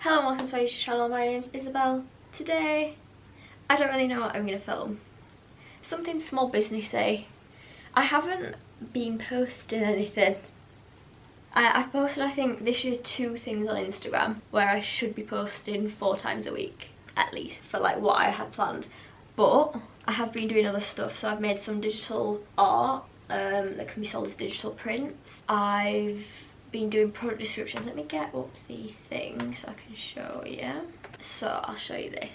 Hello and welcome to my YouTube channel. My name's Isabel. Today, I don't really know what I'm going to film. Something small businessy. I haven't been posting anything. I've posted, I think, this year 2 things on Instagram where I should be posting 4 times a week, at least, for like what I had planned. But I have been doing other stuff, so I've made some digital art that can be sold as digital prints. I've been doing product descriptions. Let me get up the thing so I can show you. So I'll show you this.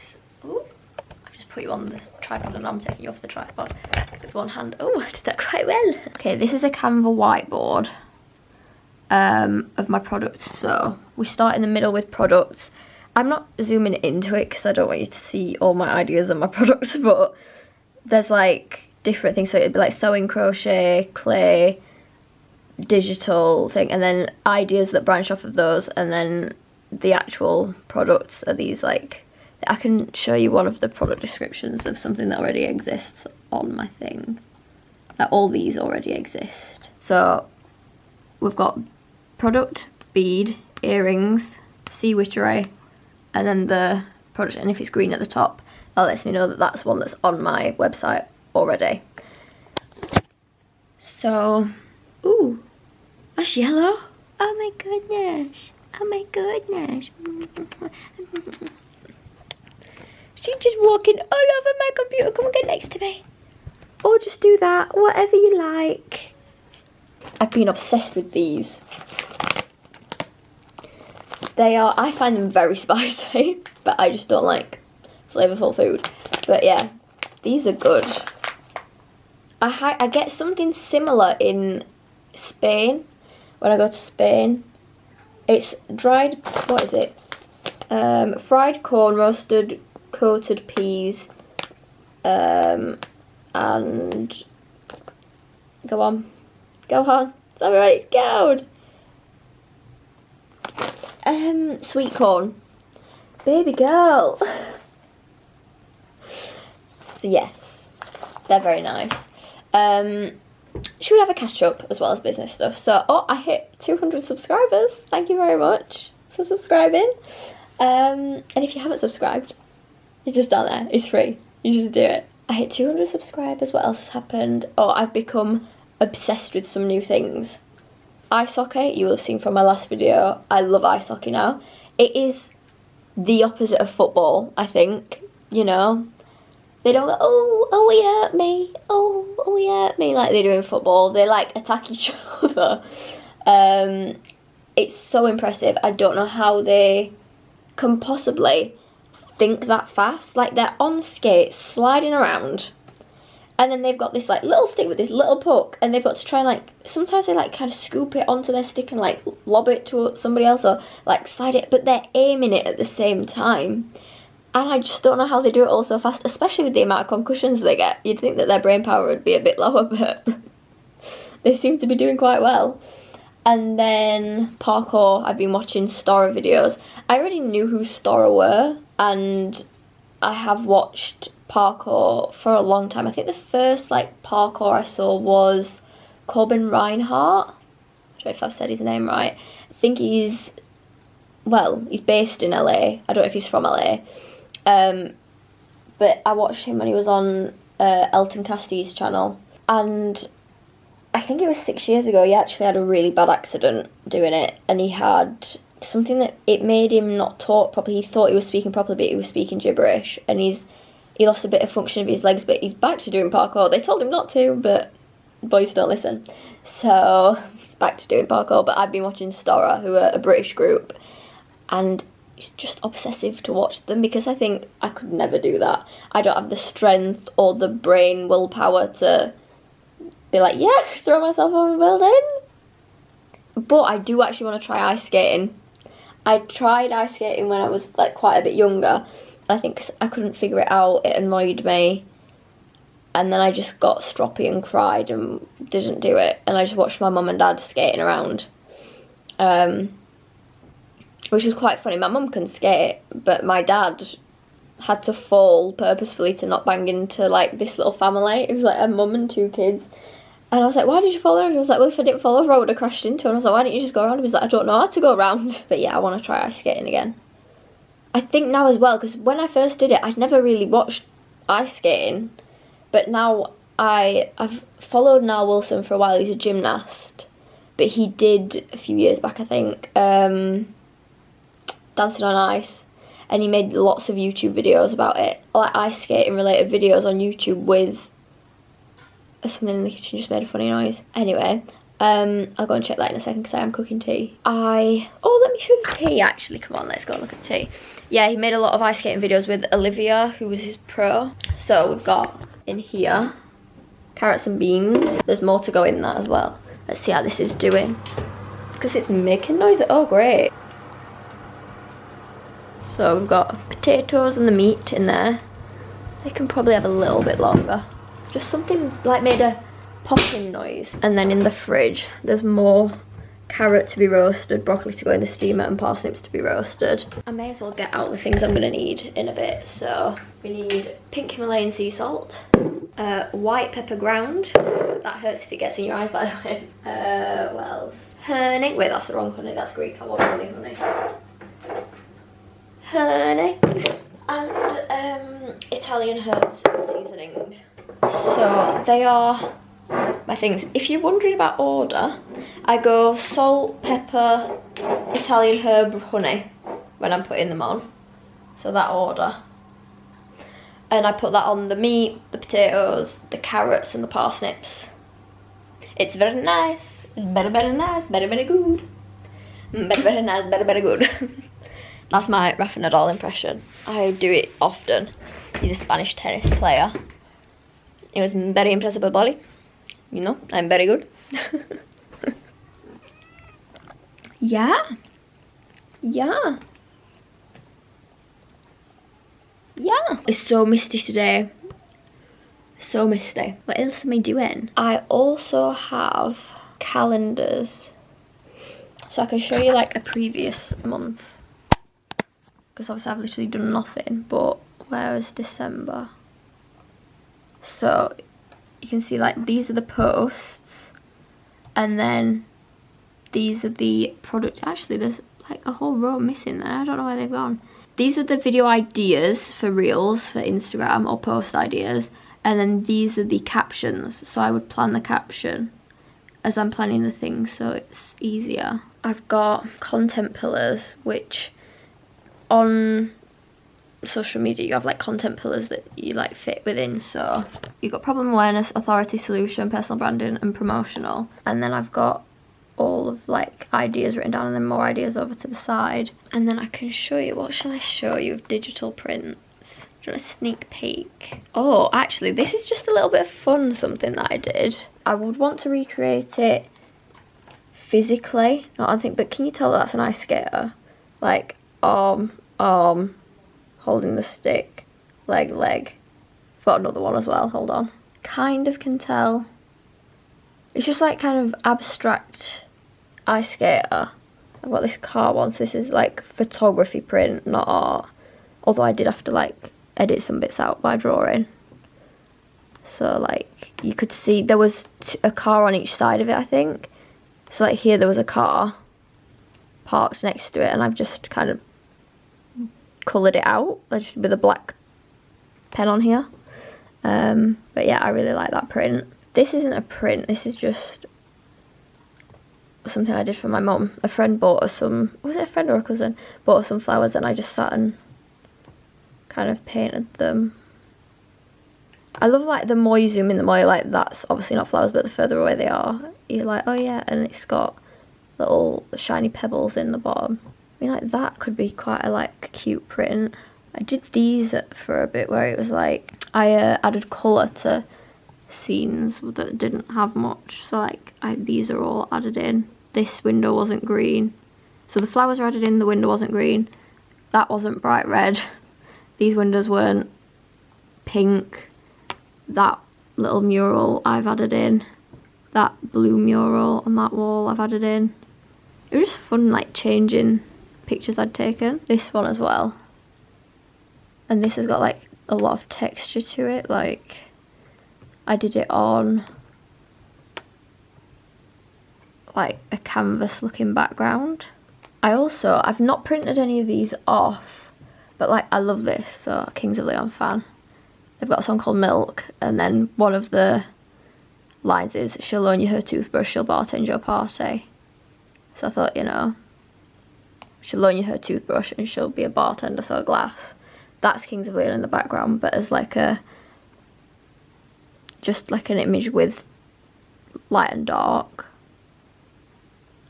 Ooh, I just put you on the tripod and I'm taking you off the tripod with one hand. Oh, I did that quite well. Okay, this is a Canva whiteboard of my products. So we start in the middle with products. I'm not zooming into it because I don't want you to see all my ideas of my products, but there's like different things. So it'd be like sewing, crochet, clay, digital thing, and then ideas that branch off of those, and then the actual products are these. Like, I can show you one of the product descriptions of something that already exists on my thing. That all these already exist. So we've got product, bead, earrings, sea witchery, and then the product, and if it's green at the top, that lets me know that that's one that's on my website already. So, ooh, that's yellow. Oh my goodness. Oh my goodness. She's just walking all over my computer. Come and get next to me. Or just do that, whatever you like. I've been obsessed with these. I find them very spicy, but I just don't like flavourful food. But yeah, these are good. I get something similar in Spain. When I go to Spain, it's dried, what is it? Fried corn, roasted coated peas, and go on, tell me what it's called. Sweet corn, baby girl. So yes, they're very nice. Should we have a catch up as well as business stuff? So, oh, I hit 200 subscribers. Thank you very much for subscribing. And if you haven't subscribed, it's just down there. It's free. You should do it. I hit 200 subscribers. What else has happened? Oh, I've become obsessed with some new things. Ice hockey, you will have seen from my last video. I love ice hockey now. It is the opposite of football, I think. You know, they don't go, oh, he hurt me, oh, he hurt me, like they do in football. They like attack each other. It's so impressive. I don't know how they can possibly think that fast. Like, they're on skates, sliding around, and then they've got this like little stick with this little puck, and they've got to try and like, sometimes they like kind of scoop it onto their stick and like lob it to somebody else or like slide it, but they're aiming it at the same time. And I just don't know how they do it all so fast, especially with the amount of concussions they get. You'd think that their brain power would be a bit lower, but they seem to be doing quite well. And then parkour, I've been watching Stora videos. I already knew who Stora were, and I have watched parkour for a long time. I think the first like parkour I saw was Corbin Reinhardt. I don't know if I've said his name right. I think he's based in LA. I don't know if he's from LA. But I watched him when he was on Elton Casti's channel, and I think it was 6 years ago. He actually had a really bad accident doing it, and he had something that it made him not talk properly. He thought he was speaking properly, but he was speaking gibberish, and he lost a bit of function of his legs, but he's back to doing parkour. They told him not to, but boys don't listen, so he's back to doing parkour. But I've been watching Stora, who are a British group, and it's just obsessive to watch them, because I think I could never do that. I don't have the strength or the brain willpower to be like, yeah, throw myself over a building. But I do actually want to try ice skating. I tried ice skating when I was like quite a bit younger. I think I couldn't figure it out. It annoyed me. And then I just got stroppy and cried and didn't do it. And I just watched my mum and dad skating around. Which was quite funny. My mum can skate, but my dad had to fall purposefully to not bang into like this little family. It was like a mum and 2 kids. And I was like, why did you fall over? And he was like, well, if I didn't fall over, I would have crashed into her. And I was like, why didn't you just go around? He was like, I don't know how to go around. But yeah, I want to try ice skating again. I think now as well, because when I first did it, I'd never really watched ice skating, but now I've followed Niall Wilson for a while. He's a gymnast, but he did a few years back, I think, Dancing on Ice, and he made lots of YouTube videos about it, like ice skating related videos on YouTube with something in the kitchen just made a funny noise. Anyway, I'll go and check that in a second because I am cooking tea. Oh, let me show you tea actually. Come on, let's go and look at tea. Yeah, he made a lot of ice skating videos with Olivia, who was his pro. So we've got in here carrots and beans. There's more to go in that as well. Let's see how this is doing. Because it's making noise. Oh, great. So we've got potatoes and the meat in there. They can probably have a little bit longer. Just something like made a popping noise. And then in the fridge, there's more carrot to be roasted, broccoli to go in the steamer, and parsnips to be roasted. I may as well get out the things I'm going to need in a bit. So we need pink Himalayan sea salt, white pepper ground. That hurts if it gets in your eyes, by the way. What else? Honey. Wait, that's the wrong honey. That's Greek. I want honey. Honey. And Italian herbs and seasoning. So they are my things. If you're wondering about order, I go salt, pepper, Italian herb, honey when I'm putting them on. So that order. And I put that on the meat, the potatoes, the carrots and the parsnips. It's very nice. Very, very nice. Very, very good. Very, very nice. Very, very good. That's my Rafa Nadal impression. I do it often. He's a Spanish tennis player. He was very impressive body. You know, I'm very good. Yeah. Yeah. Yeah. It's so misty today. So misty. What else am I doing? I also have calendars. So I can show you like a previous month. Because obviously I've literally done nothing. But where is December? So you can see like these are the posts. And then these are the product. Actually, there's like a whole row missing there. I don't know where they've gone. These are the video ideas for Reels, for Instagram, or post ideas. And then these are the captions. So I would plan the caption as I'm planning the things so it's easier. I've got content pillars, which on social media you have like content pillars that you like fit within. So you've got problem awareness, authority, solution, personal branding and promotional. And then I've got all of like ideas written down and then more ideas over to the side. And then I can show you, what shall I show you of digital prints? Do you want a sneak peek? Oh, actually this is just a little bit of fun, something that I did. I would want to recreate it physically, not I think, but can you tell that's an ice skater? Like arm, holding the stick, leg. I've got another one as well, hold on. Kind of can tell. It's just like kind of abstract ice skater. I've got this car one, so this is like photography print, not art. Although I did have to like edit some bits out by drawing. So like you could see there was a car on each side of it, I think. So like here there was a car parked next to it and I've just kind of coloured it out just with a black pen on here. But yeah, I really like that print. This isn't a print, this is just something I did for my mum. A friend bought her some, was it a friend or a cousin? Bought her some flowers and I just sat and kind of painted them. I love like the more you zoom in, the more you're like, that's obviously not flowers, but the further away they are, you're like, oh yeah, and it's got little shiny pebbles in the bottom. I mean, like that could be quite a like cute print. I did these for a bit where it was like, I added colour to scenes that didn't have much. So like, these are all added in. This window wasn't green. So the flowers are added in, the window wasn't green. That wasn't bright red. These windows weren't pink. That little mural I've added in. That blue mural on that wall I've added in. It was just fun like changing pictures I'd taken. This one as well. And this has got like a lot of texture to it. Like I did it on like a canvas looking background. I've not printed any of these off, But like, I love this, so Kings of Leon fan. They've got a song called Milk, and then one of the lines is, she'll loan you her toothbrush, she'll bartend your party. So I thought, you know, she'll loan you her toothbrush and she'll be a bartender, so a glass. That's Kings of Leon in the background, but as like a, just like an image with light and dark.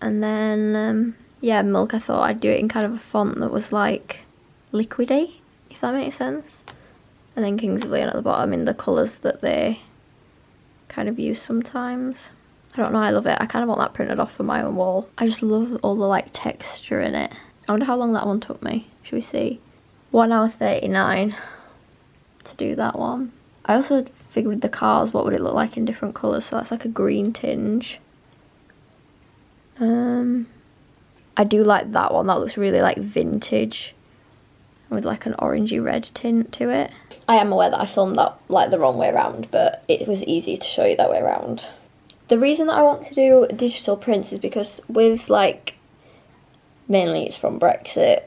And then, yeah, Milk, I thought I'd do it in kind of a font that was like liquidy, if that makes sense. And then Kings of Leon at the bottom in the colours that they kind of use sometimes. I don't know, I love it. I kind of want that printed off for my own wall. I just love all the like texture in it. I wonder how long that one took me. Should we see? 1 hour 39 to do that one. I also figured with the cars, what would it look like in different colours? So that's like a green tinge. I do like that one. That looks really like vintage with like an orangey red tint to it. I am aware that I filmed that like the wrong way around, but it was easy to show you that way around. The reason that I want to do digital prints is because with like, mainly it's from Brexit,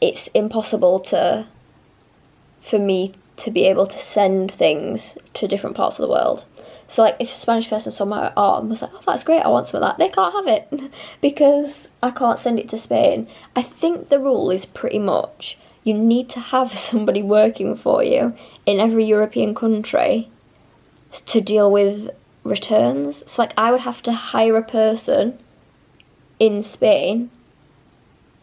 it's impossible for me to be able to send things to different parts of the world. So like, if a Spanish person saw my art and was like, oh, that's great, I want some of that, they can't have it because I can't send it to Spain. I think the rule is pretty much you need to have somebody working for you in every European country to deal with returns. So like, I would have to hire a person in Spain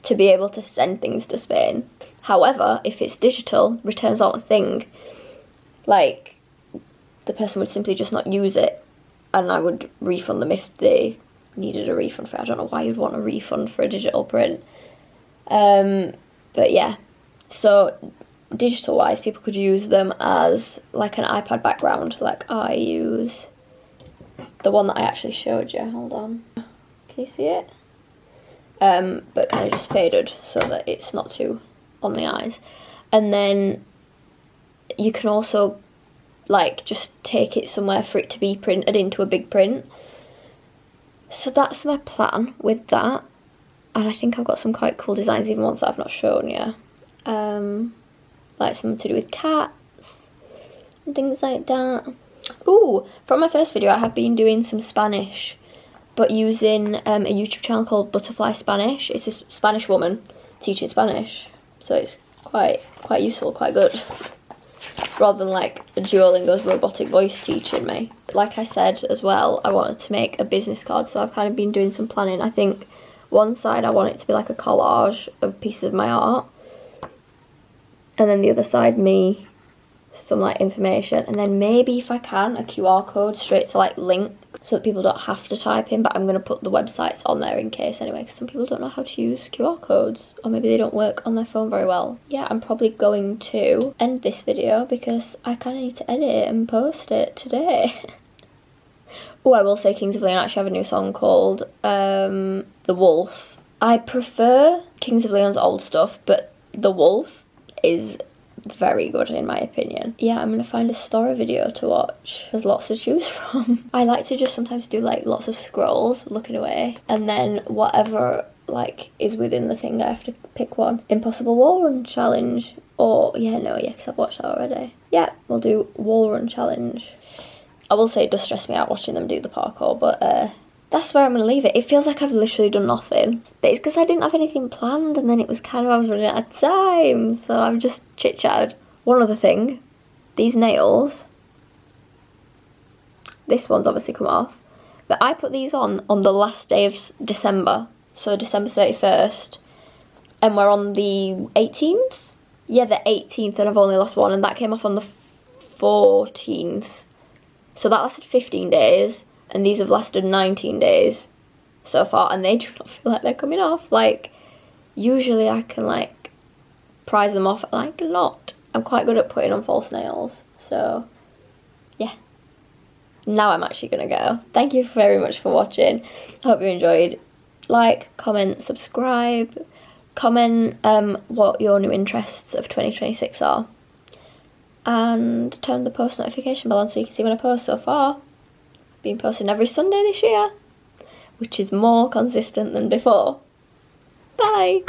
to be able to send things to Spain. However, if it's digital, returns aren't a thing. Like, the person would simply just not use it, and I would refund them if they needed a refund for it. I don't know why you'd want a refund for a digital print. But yeah, so digital wise, people could use them as like an iPad background. Like, I use the one that I actually showed you. Hold on, can you see it? But kind of just faded so that it's not too on the eyes. And then you can also like just take it somewhere for it to be printed into a big print. So that's my plan with that, and I think I've got some quite cool designs, even ones that I've not shown you. Like something to do with cats and things like that. Ooh, from my first video I have been doing some Spanish, but using a YouTube channel called Butterfly Spanish. It's this Spanish woman teaching Spanish, so it's quite useful, quite good, rather than like Duolingo's robotic voice teaching me. Like I said as well, I wanted to make a business card, so I've kind of been doing some planning. I think one side I want it to be like a collage of pieces of my art, and then the other side me, some like information, and then maybe if I can a QR code straight to like link so that people don't have to type in, but I'm going to put the websites on there in case anyway, because some people don't know how to use QR codes, or maybe they don't work on their phone very well. Yeah, I'm probably going to end this video because I kind of need to edit it and post it today. Oh, I will say Kings of Leon actually have a new song called The Wolf. I prefer Kings of Leon's old stuff, but The Wolf is very good in my opinion. Yeah, I'm gonna find a story video to watch. There's lots to choose from. I like to just sometimes do like lots of scrolls looking away, and then whatever like is within the thing I have to pick one. Impossible Wall Run Challenge, or because I've watched that already. Yeah, we'll do Wall Run Challenge. I will say it does stress me out watching them do the parkour, but that's where I'm going to leave it. It feels like I've literally done nothing, but it's because I didn't have anything planned, and then it was kind of, I was running out of time, so I've just chit-chatted. One other thing, these nails, this one's obviously come off, but I put these on the last day of December, so December 31st, and we're on the 18th? Yeah, the 18th, and I've only lost one, and that came off on the 14th. So that lasted 15 days, and these have lasted 19 days so far, and they do not feel like they're coming off. Like, usually I can like prise them off, and I cannot. I'm quite good at putting on false nails, so yeah. Now I'm actually gonna go. Thank you very much for watching. I hope you enjoyed. Like, comment, subscribe, comment what your new interests of 2026 are. And turn the post notification bell on so you can see when I post. So far, been posting every Sunday this year, which is more consistent than before. Bye!